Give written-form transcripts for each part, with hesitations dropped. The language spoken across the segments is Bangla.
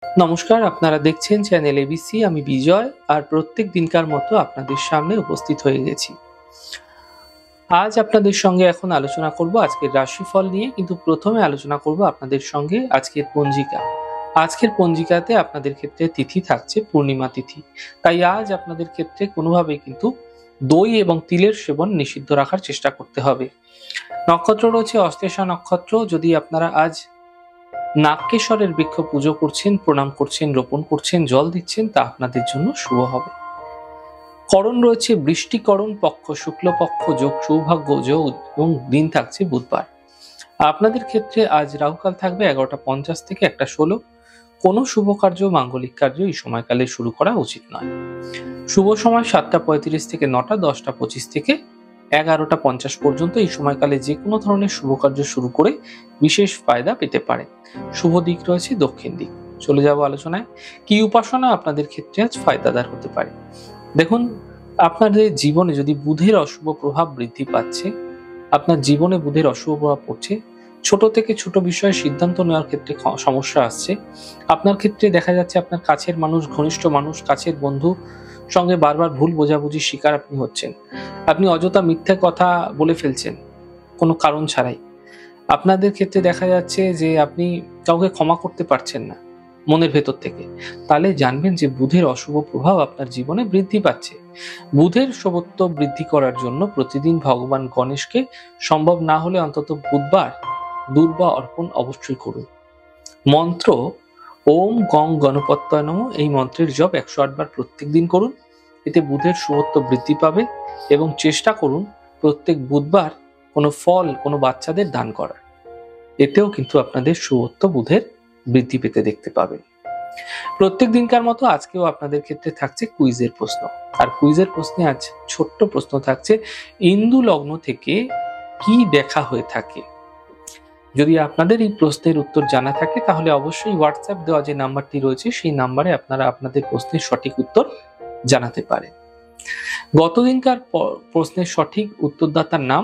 নমস্কার, আপনারা দেখছেন চ্যানেল এবিসি। আমি বিজয়, আর প্রত্যেক দিনকার মতো আপনাদের সামনে উপস্থিত হয়ে গেছি। আজ আপনাদের সঙ্গে এখন আলোচনা করব আজকের রাশিফল নিয়ে, কিন্তু প্রথমে আলোচনা করব আপনাদের সঙ্গে আজকের পঞ্জিকা। আজকের পঞ্জিকাতে আপনাদের ক্ষেত্রে তিথি থাকছে পূর্ণিমা তিথি, তাই আজ আপনাদের ক্ষেত্রে কোনোভাবেই কিন্তু দই এবং তিলের সেবন নিষিদ্ধ রাখার চেষ্টা করতে হবে। নক্ষত্র রয়েছে অশ্লেষা নক্ষত্র। যদি আপনারা আজ নাগকেশ্বরের বৃক্ষ পুজো করছেন, প্রণাম করছেন, রোপণ করছেন, জল দিচ্ছেন, তা আপনাদের জন্য শুভ হবে। করণ রয়েছে বৃষ্টিকরণ, পক্ষ শুক্লপক্ষ, যোগ সৌভাগ্য যোগ এবং দিন থাকছে বুধবার। আপনাদের ক্ষেত্রে আজ রাহুকাল থাকবে 11টা 50 থেকে 1টা 16। কোনো শুভ কার্য, মাঙ্গলিক কার্য এই সময়কালে শুরু করা উচিত নয়। শুভ সময় 7টা 35 থেকে 9টা, 10টা 25 থেকে 11টা 50 পর্যন্ত। এই সময়কালে যে কোনো ধরনের শুভ কার্য শুরু করে বিশেষ ফায়দা পেতে পারে। শুভ দিক রয়েছে দক্ষিণ দিক। চলে যাব আলোচনায়। কি উপাসনা আপনাদের ক্ষেত্রে আজ ফায়দাদার হতে পারে? দেখুন, আপনাদের জীবনে যদি বুধের অশুভ প্রভাব বৃদ্ধি পাচ্ছে, আপনার জীবনে বুধের অশুভ প্রভাব পড়ছে, ছোট থেকে ছোট বিষয়ে সিদ্ধান্ত নেওয়ার ক্ষেত্রে সমস্যা আসছে, আপনার ক্ষেত্রে দেখা যাচ্ছে আপনার কাছের মানুষ, ঘনিষ্ঠ মানুষ, কাছের বন্ধু সঙ্গে বারবার ভুল বোঝাবুঝির শিকার আপনি হচ্ছেন। আপনি অযথা মিথ্যা কথা বলে ফেলছেন কোনো কারণ ছাড়াই। আপনাদের ক্ষেত্রে দেখা যাচ্ছে যে আপনি কাউকে ক্ষমা করতে পারছেন না মনের ভেতর থেকে। তাহলে জানবেন যে বুধের অশুভ প্রভাব আপনার জীবনে বৃদ্ধি পাচ্ছে। বুধের শুভত্ব বৃদ্ধি করার জন্য প্রতিদিন ভগবান গণেশকে, সম্ভব না হলে অন্তত বুধবার, দুর্বা অর্পণ অবশ্যই করুন। মন্ত্র ওম গং গণপত্যয় নমঃ, এই মন্ত্রের জপ 108 বার প্রত্যেক দিন করুন। এতে বুধের শুভত্ব বৃদ্ধি পাবে। এবং চেষ্টা করুন প্রত্যেক বুধবার কোনো ফল কোনো বাচ্চাদের দান করার। এতেও কিন্তু আপনাদের শুভত্ব বুধের বৃদ্ধি পেতে দেখতে পাবেন। প্রত্যেক দিনকার মতো আজকেও আপনাদের ক্ষেত্রে থাকছে কুইজের প্রশ্ন। আর কুইজের প্রশ্নে আজ ছোট্ট প্রশ্ন থাকছে, ইন্দু লগ্ন থেকে কি দেখা হয়ে থাকে? যদি আপনাদের এই প্রশ্নের উত্তর জানা থাকে তাহলে অবশ্যই হোয়াটসঅ্যাপ দেওয়া যে নাম্বারটি রয়েছে সেই নাম্বারে আপনারা আপনাদের প্রশ্নের সঠিক উত্তর জানাতে পারেন। গতদিনকার প্রশ্নের সঠিক উত্তরদাতার নাম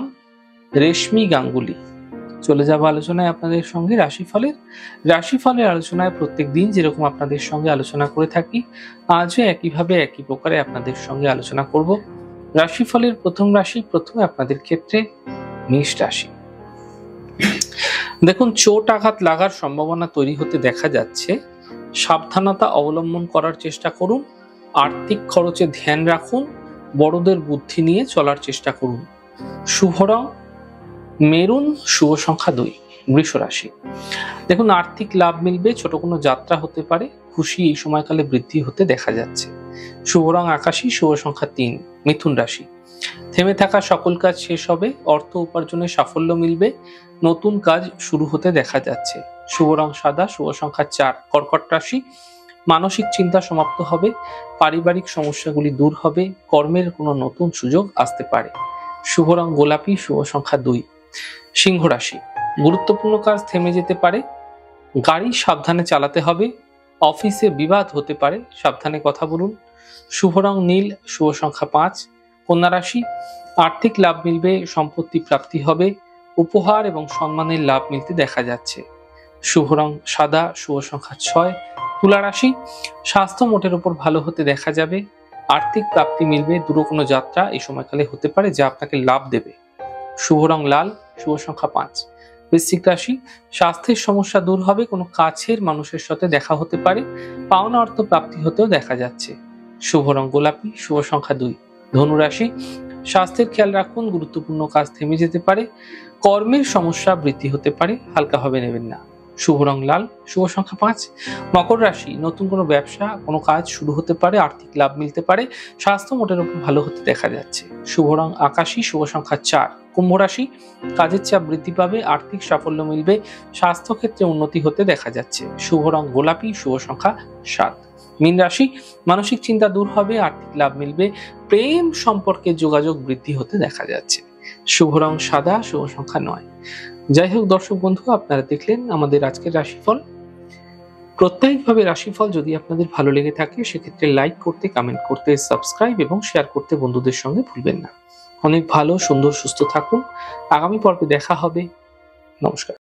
রেশমি গাঙ্গুলি। চলে যাব আলোচনায় আপনাদের সঙ্গে রাশিফলের আলোচনায় প্রত্যেক দিন যেরকম আপনাদের সঙ্গে আলোচনা করে থাকি, আজও একইভাবে একই প্রকারে আপনাদের সঙ্গে আলোচনা করব। রাশিফলের প্রথম রাশি, প্রথমে আপনাদের ক্ষেত্রে মেষ রাশি। দেখুন, চোট আঘাত লাগার সম্ভাবনা তৈরি হতে দেখা যাচ্ছে। সাবধানতা অবলম্বন করার চেষ্টা করুন। আর্থিক খরচে ধ্যান রাখুন। বড়দের বুদ্ধি নিয়ে চলার চেষ্টা করুন। শুভ রং মেরুন, শুভ সংখ্যা 2। বৃষ রাশি। দেখুন, আর্থিক লাভ মিলবে, ছোট কোনো যাত্রা হতে পারে, খুশি এই সময়কালে বৃদ্ধি হতে দেখা যাচ্ছে। শুভ রং আকাশী, শুভ সংখ্যা 3। মিথুন রাশি। থেমে থাকা সকল কাজ শেষ হবে, অর্থ উপার্জনে সাফল্য মিলবে, নতুন কাজ শুরু হতে দেখা যাচ্ছে। শুভ রং সাদা, শুভ সংখ্যা 4। কর্কট রাশি। মানসিক চিন্তা সমাপ্ত হবে, পারিবারিক সমস্যাগুলি দূর হবে, কর্মের কোনো নতুন সুযোগ আসতে পারে। শুভ রং গোলাপি, শুভ সংখ্যা 2। সিংহ রাশি। গুরুত্বপূর্ণ কাজ থেমে যেতে পারে, গাড়ি সাবধানে চালাতে হবে, অফিসে বিবাদ হতে পারে, সাবধানে কথা বলুন। শুভ রং নীল, শুভ সংখ্যা 5। কন্যা রাশি। আর্থিক লাভ মিলবে, সম্পত্তি প্রাপ্তি হবে, উপহার এবং সম্মানের লাভ মিলতে দেখা যাচ্ছে। শুভ রং সাদা, শুভ সংখ্যা 6। তুলা রাশি। স্বাস্থ্য মোটের উপর ভালো হতে দেখা যাবে, আর্থিক প্রাপ্তি মিলবে, দূর কোনো যাত্রা এই সময়কালে হতে পারে যা আপনাকে লাভ দেবে। শুভ রং লাল, শুভ সংখ্যা 5। বৃশ্চিক রাশি। স্বাস্থ্যের সমস্যা দূর হবে, কোনো কাছের মানুষের সাথে দেখা হতে পারে, পাওনা অর্থ প্রাপ্তি হতেও দেখা যাচ্ছে। শুভ রং গোলাপি, শুভ সংখ্যা 2। ধনু রাশি। স্বাস্থ্যের খেয়াল রাখুন, গুরুত্বপূর্ণ কাজ থেমে যেতে পারে, কর্মের সমস্যা বৃদ্ধি হতে পারে, হালকাভাবে নেবেন না। শুভ রং লাল, শুভ সংখ্যা 5। মকর রাশি। নতুন কোনো ব্যবসা, কোনো কাজ শুরু হতে পারে, আর্থিক লাভ মিলতে পারে, স্বাস্থ্য মোটের উপর ভালো হতে দেখা যাচ্ছে। শুভ রং আকাশী, শুভ সংখ্যা 4। কুম্ভ রাশি। কাজের চাপ বৃদ্ধি পাবে, আর্থিক সাফল্য মিলবে, স্বাস্থ্য ক্ষেত্রে উন্নতি হতে দেখা যাচ্ছে। শুভ রং গোলাপি, শুভ সংখ্যা 7। মীন রাশি। মানসিক চিন্তা দূর হবে, আর্থিক লাভ মিলবে, প্রেম সম্পর্কে যোগাযোগ বৃদ্ধি হতে দেখা যাচ্ছে। শুভ রং সাদা, শুভ সংখ্যা 9। যাই হোক দর্শক বন্ধু, আপনারা দেখলেন আমাদের আজকের রাশিফল। প্রত্যেকভাবে রাশিফল যদি আপনাদের ভালো লেগে থাকে সেক্ষেত্রে লাইক করতে, কমেন্ট করতে, সাবস্ক্রাইব এবং শেয়ার করতে বন্ধুদের সঙ্গে ভুলবেন না। অনেক ভালো, সুন্দর, সুস্থ থাকুন। আগামী পর্বে দেখা হবে। নমস্কার।